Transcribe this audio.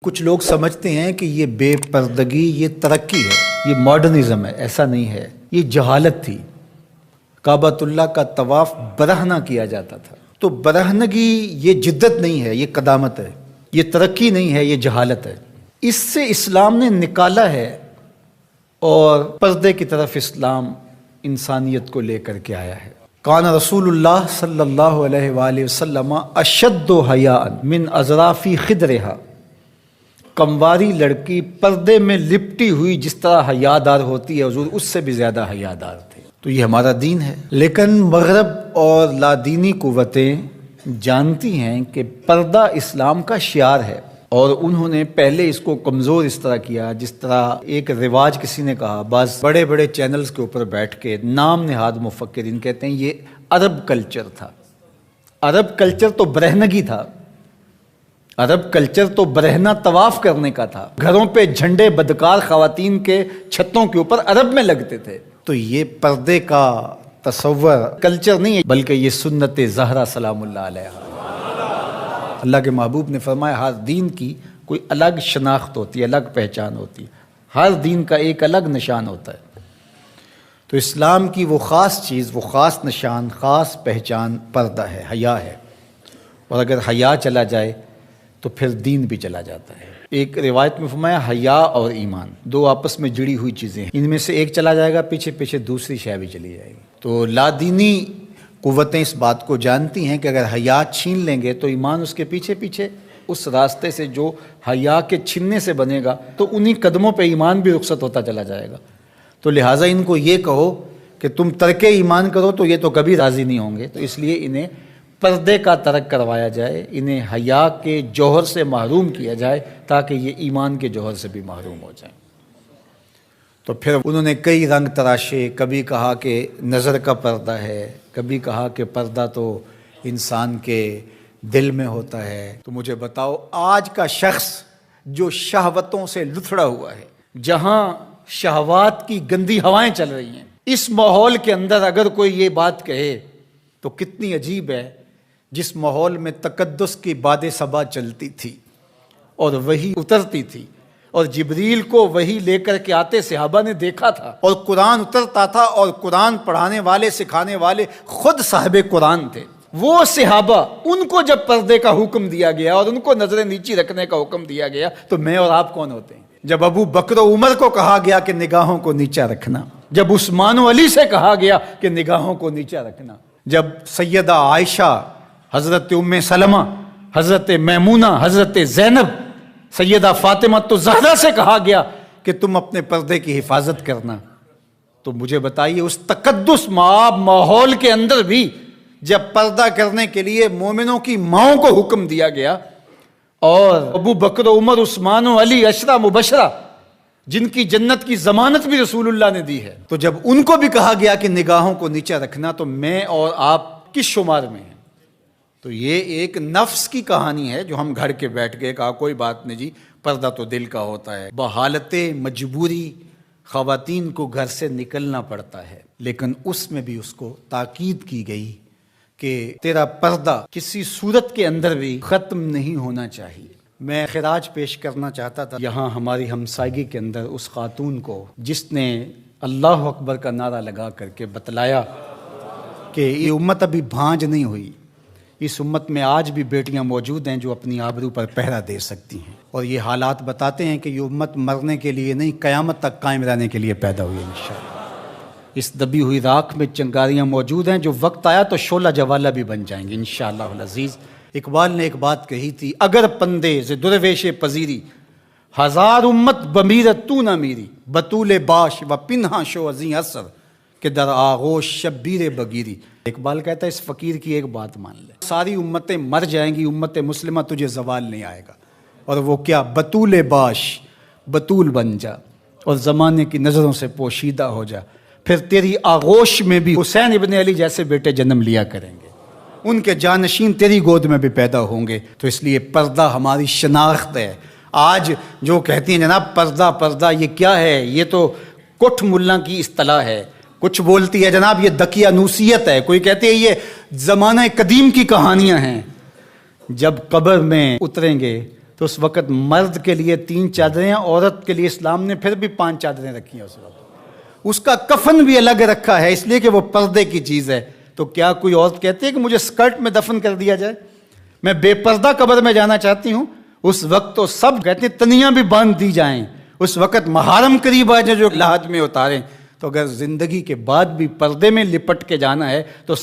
کچھ لوگ سمجھتے ہیں کہ یہ بے پردگی یہ ترقی ہے، یہ ماڈرنزم ہے۔ ایسا نہیں ہے، یہ جہالت تھی۔ کعبۃ اللہ کا طواف برہنہ کیا جاتا تھا، تو برہنگی یہ جدت نہیں ہے، یہ قدامت ہے، یہ ترقی نہیں ہے، یہ جہالت ہے۔ اس سے اسلام نے نکالا ہے، اور پردے کی طرف اسلام انسانیت کو لے کر کے آیا ہے۔ کان رسول اللہ صلی اللہ علیہ وآلہ وسلم اشد حیاء من اظراف خدرہا، کمواری لڑکی پردے میں لپٹی ہوئی جس طرح حیادار ہوتی ہے، حضور اس سے بھی زیادہ حیادار تھے۔ تو یہ ہمارا دین ہے، لیکن مغرب اور لادینی قوتیں جانتی ہیں کہ پردہ اسلام کا شعار ہے، اور انہوں نے پہلے اس کو کمزور اس طرح کیا، جس طرح ایک رواج کسی نے کہا، بعض بڑے بڑے چینلز کے اوپر بیٹھ کے نام نہاد مفکرین کہتے ہیں یہ عرب کلچر تھا۔ عرب کلچر تو برہنگی تھا، عرب کلچر تو برہنہ طواف کرنے کا تھا، گھروں پہ جھنڈے بدکار خواتین کے چھتوں کے اوپر عرب میں لگتے تھے۔ تو یہ پردے کا تصور کلچر نہیں ہے، بلکہ یہ سنت زہرا سلام اللہ علیہا۔ اللہ کے محبوب نے فرمایا ہر دین کی کوئی الگ شناخت ہوتی ہے، الگ پہچان ہوتی ہے، ہر دین کا ایک الگ نشان ہوتا ہے۔ تو اسلام کی وہ خاص چیز، وہ خاص نشان، خاص پہچان پردہ ہے، حیا ہے، اور اگر حیا چلا جائے تو پھر دین بھی چلا جاتا ہے۔ ایک روایت میں فرمایا حیا اور ایمان دو آپس میں جڑی ہوئی چیزیں ہیں، ان میں سے ایک چلا جائے گا، پیچھے پیچھے دوسری شے بھی چلی جائے گی۔ تو لادینی قوتیں اس بات کو جانتی ہیں کہ اگر حیا چھین لیں گے تو ایمان اس کے پیچھے پیچھے اس راستے سے جو حیا کے چھننے سے بنے گا، تو انہی قدموں پہ ایمان بھی رخصت ہوتا چلا جائے گا۔ تو لہٰذا ان کو یہ کہو کہ تم ترک ایمان کرو تو یہ تو کبھی راضی نہیں ہوں گے، تو اس لیے انہیں پردے کا ترک کروایا جائے، انہیں حیا کے جوہر سے محروم کیا جائے، تاکہ یہ ایمان کے جوہر سے بھی محروم ہو جائیں۔ تو پھر انہوں نے کئی رنگ تراشے، کبھی کہا کہ نظر کا پردہ ہے، کبھی کہا کہ پردہ تو انسان کے دل میں ہوتا ہے۔ تو مجھے بتاؤ، آج کا شخص جو شہوتوں سے لتھڑا ہوا ہے، جہاں شہوات کی گندی ہوائیں چل رہی ہیں، اس ماحول کے اندر اگر کوئی یہ بات کہے تو کتنی عجیب ہے، جس ماحول میں تقدس کی باد صبا چلتی تھی اور وحی اترتی تھی، اور جبریل کو وحی لے کر کے آتے صحابہ نے دیکھا تھا، اور قرآن اترتا تھا، اور قرآن پڑھانے والے سکھانے والے خود صاحب قرآن تھے، وہ صحابہ، ان کو جب پردے کا حکم دیا گیا اور ان کو نظریں نیچی رکھنے کا حکم دیا گیا، تو میں اور آپ کون ہوتے ہیں؟ جب ابو بکر و عمر کو کہا گیا کہ نگاہوں کو نیچا رکھنا، جب عثمان و علی سے کہا گیا کہ نگاہوں کو نیچا رکھنا، جب سیدہ عائشہ، حضرت ام سلمہ، حضرت میمونہ، حضرت زینب، سیدہ فاطمہ تو زہرا سے کہا گیا کہ تم اپنے پردے کی حفاظت کرنا، تو مجھے بتائیے اس تقدس مآب ماحول کے اندر بھی جب پردہ کرنے کے لیے مومنوں کی ماؤں کو حکم دیا گیا، اور ابو بکر و عمر، عثمان و علی، عشرہ مبشرہ، جن کی جنت کی ضمانت بھی رسول اللہ نے دی ہے، تو جب ان کو بھی کہا گیا کہ نگاہوں کو نیچا رکھنا، تو میں اور آپ کس شمار میں ہیں؟ تو یہ ایک نفس کی کہانی ہے جو ہم گھڑ کے بیٹھ گئے، کہا کوئی بات نہیں جی، پردہ تو دل کا ہوتا ہے۔ بحالت مجبوری خواتین کو گھر سے نکلنا پڑتا ہے، لیکن اس میں بھی اس کو تاکید کی گئی کہ تیرا پردہ کسی صورت کے اندر بھی ختم نہیں ہونا چاہیے۔ میں خراج پیش کرنا چاہتا تھا یہاں ہماری ہمسائیگی کے اندر اس خاتون کو، جس نے اللہ اکبر کا نعرہ لگا کر کے بتلایا کہ یہ امت ابھی بھانج نہیں ہوئی، اس امت میں آج بھی بیٹیاں موجود ہیں جو اپنی آبرو پر پہرا دے سکتی ہیں، اور یہ حالات بتاتے ہیں کہ یہ امت مرنے کے لیے نہیں، قیامت تک قائم رہنے کے لیے پیدا ہوئی ہے انشاءاللہ۔ اس دبی ہوئی راکھ میں چنگاریاں موجود ہیں، جو وقت آیا تو شعلہ جوالہ بھی بن جائیں گے انشاءاللہ العزیز۔ اقبال نے ایک بات کہی تھی، اگر پندے ز درویش پذیری، ہزار امت بمیرت تو نہ میری، بطول باش و پنہا شو ازیں اثر کہ در آغوش شبیر بگیری۔ اقبال کہتا ہے اس فقیر کی ایک بات مان لے، ساری امتیں مر جائیں گی، امت مسلمہ تجھے زوال نہیں آئے گا، اور وہ کیا؟ بطول باش، بطول بن جا اور زمانے کی نظروں سے پوشیدہ ہو جا، پھر تیری آغوش میں بھی حسین ابن علی جیسے بیٹے جنم لیا کریں گے، ان کے جانشین تیری گود میں بھی پیدا ہوں گے۔ تو اس لیے پردہ ہماری شناخت ہے۔ آج جو کہتی ہیں جناب پردہ پردہ، یہ کیا ہے؟ یہ تو کٹھ ملا کی اصطلاح ہے۔ کچھ بولتی ہے جناب یہ دقیانوسیت ہے، کوئی کہتی ہے یہ زمانہ قدیم کی کہانیاں ہیں۔ جب قبر میں اتریں گے تو اس وقت مرد کے لیے 3 چادریں، عورت کے لیے اسلام نے پھر بھی 5 چادریں رکھی ہیں اس وقت. اس کا کفن بھی الگ رکھا ہے اس لیے کہ وہ پردے کی چیز ہے. تو کیا کوئی عورت کہتی ہے کہ مجھے اسکرٹ میں دفن کر دیا جائے، میں بے پردہ قبر میں جانا چاہتی ہوں؟ اس وقت تو سب کہتے ہیں تنیاں بھی باندھ دی جائیں، اس وقت محارم قریب آ جائیں جو لحاظ میں اتاریں. تو اگر زندگی کے بعد بھی پردے میں لپٹ کے جانا ہے تو